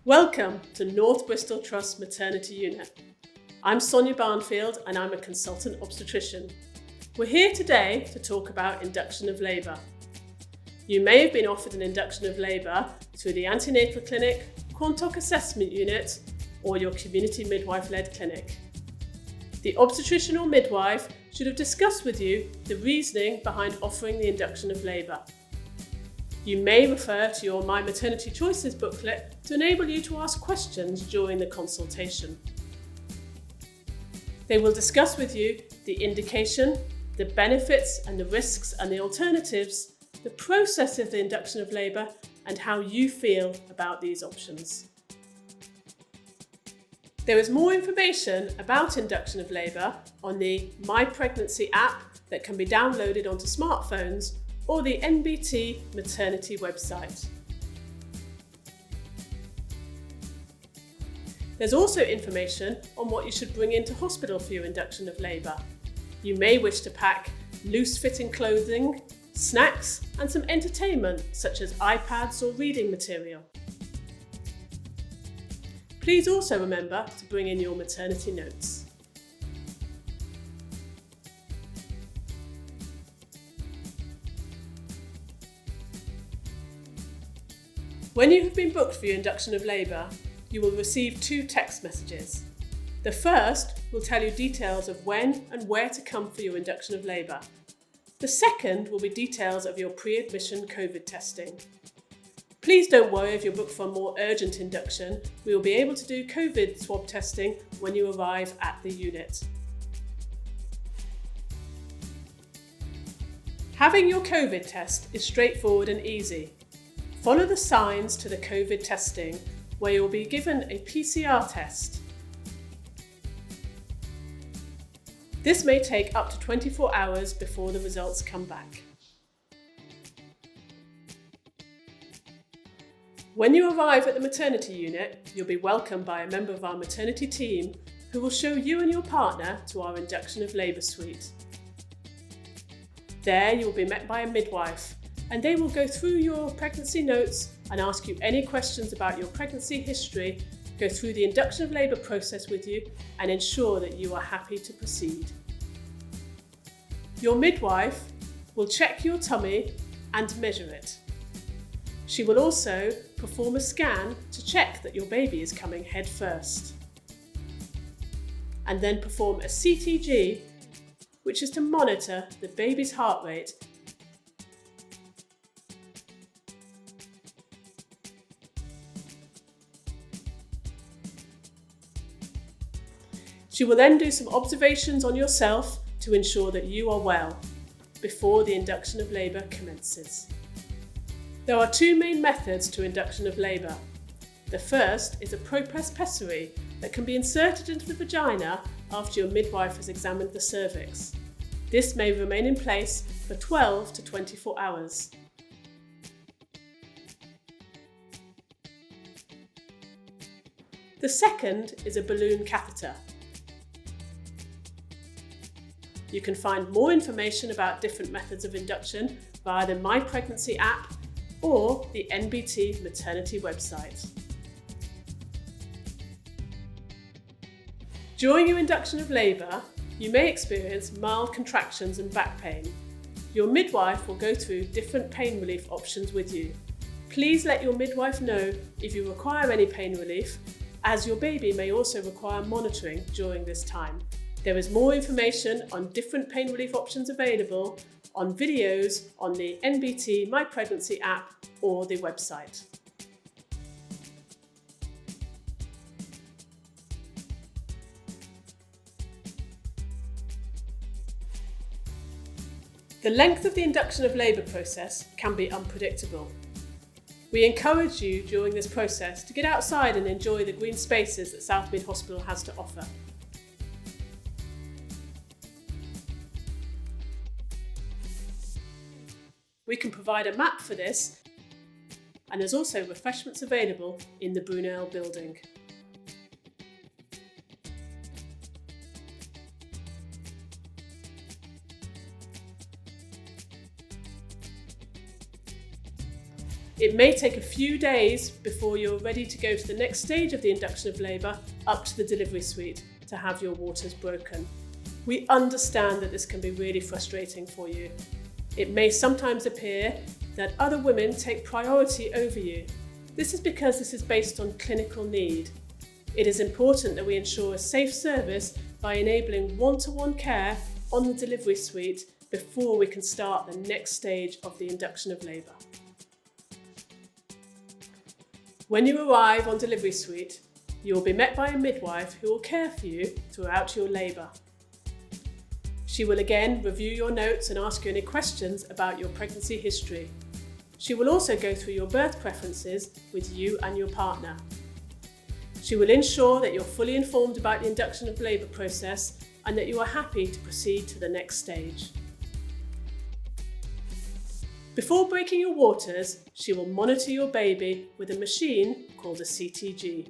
Welcome to North Bristol Trust Maternity Unit. I'm Sonia Barnfield and I'm a consultant obstetrician. We're here today to talk about induction of labour. You may have been offered an induction of labour through the antenatal clinic, Quantock assessment unit or your community midwife-led clinic. The obstetrician or midwife should have discussed with you the reasoning behind offering the induction of labour. You may refer to your My Maternity Choices booklet to enable you to ask questions during the consultation. They will discuss with you the indication, the benefits and the risks and the alternatives, the process of the induction of labour and how you feel about these options. There is more information about induction of labour on the My Pregnancy app that can be downloaded onto smartphones or the NBT maternity website. There's also information on what you should bring into hospital for your induction of labour. You may wish to pack loose-fitting clothing, snacks and some entertainment such as iPads or reading material. Please also remember to bring in your maternity notes. When you have been booked for your induction of labour, you will receive 2 text messages. The first will tell you details of when and where to come for your induction of labour. The second will be details of your pre-admission COVID testing. Please don't worry if you're booked for a more urgent induction. We will be able to do COVID swab testing when you arrive at the unit. Having your COVID test is straightforward and easy. Follow the signs to the COVID testing, where you will be given a PCR test. This may take up to 24 hours before the results come back. When you arrive at the maternity unit, you'll be welcomed by a member of our maternity team who will show you and your partner to our induction of labour suite. There you will be met by a midwife and they will go through your pregnancy notes and ask you any questions about your pregnancy history, go through the induction of labour process with you and ensure that you are happy to proceed. Your midwife will check your tummy and measure it. She will also perform a scan to check that your baby is coming head first. And then perform a CTG, which is to monitor the baby's heart rate. She will then do some observations on yourself to ensure that you are well before the induction of labour commences. There are 2 main methods to induction of labour. The first is a ProPress pessary that can be inserted into the vagina after your midwife has examined the cervix. This may remain in place for 12 to 24 hours. The second is a balloon catheter. You can find more information about different methods of induction via the My Pregnancy app or the NBT maternity website. During your induction of labour, you may experience mild contractions and back pain. Your midwife will go through different pain relief options with you. Please let your midwife know if you require any pain relief, as your baby may also require monitoring during this time. There is more information on different pain relief options available on videos on the NBT My Pregnancy app or the website. The length of the induction of labour process can be unpredictable. We encourage you during this process to get outside and enjoy the green spaces that South Mid Hospital has to offer. We can provide a map for this, and there's also refreshments available in the Brunel building. It may take a few days before you're ready to go to the next stage of the induction of labour, up to the delivery suite, to have your waters broken. We understand that this can be really frustrating for you. It may sometimes appear that other women take priority over you. This is because this is based on clinical need. It is important that we ensure a safe service by enabling one-to-one care on the delivery suite before we can start the next stage of the induction of labour. When you arrive on delivery suite, you will be met by a midwife who will care for you throughout your labour. She will again review your notes and ask you any questions about your pregnancy history. She will also go through your birth preferences with you and your partner. She will ensure that you're fully informed about the induction of labour process and that you are happy to proceed to the next stage. Before breaking your waters, she will monitor your baby with a machine called a CTG.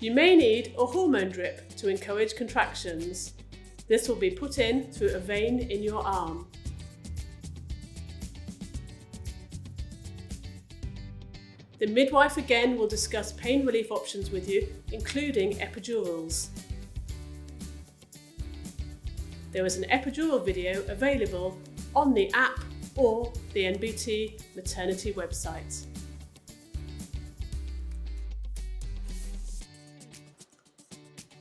You may need a hormone drip to encourage contractions. This will be put in through a vein in your arm. The midwife again will discuss pain relief options with you, including epidurals. There is an epidural video available on the app or the NBT maternity website.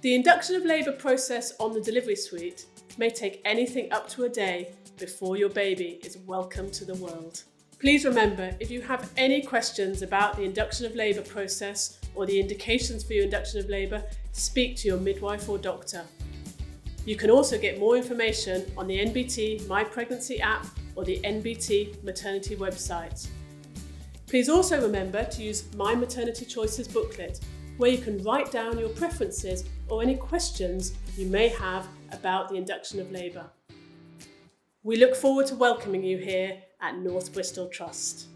The induction of labour process on the delivery suite may take anything up to a day before your baby is welcome to the world. Please remember, if you have any questions about the induction of labour process or the indications for your induction of labour, speak to your midwife or doctor. You can also get more information on the NBT My Pregnancy app or the NBT maternity website. Please also remember to use My Maternity Choices booklet, where you can write down your preferences or any questions you may have about the induction of labour. We look forward to welcoming you here at North Bristol Trust.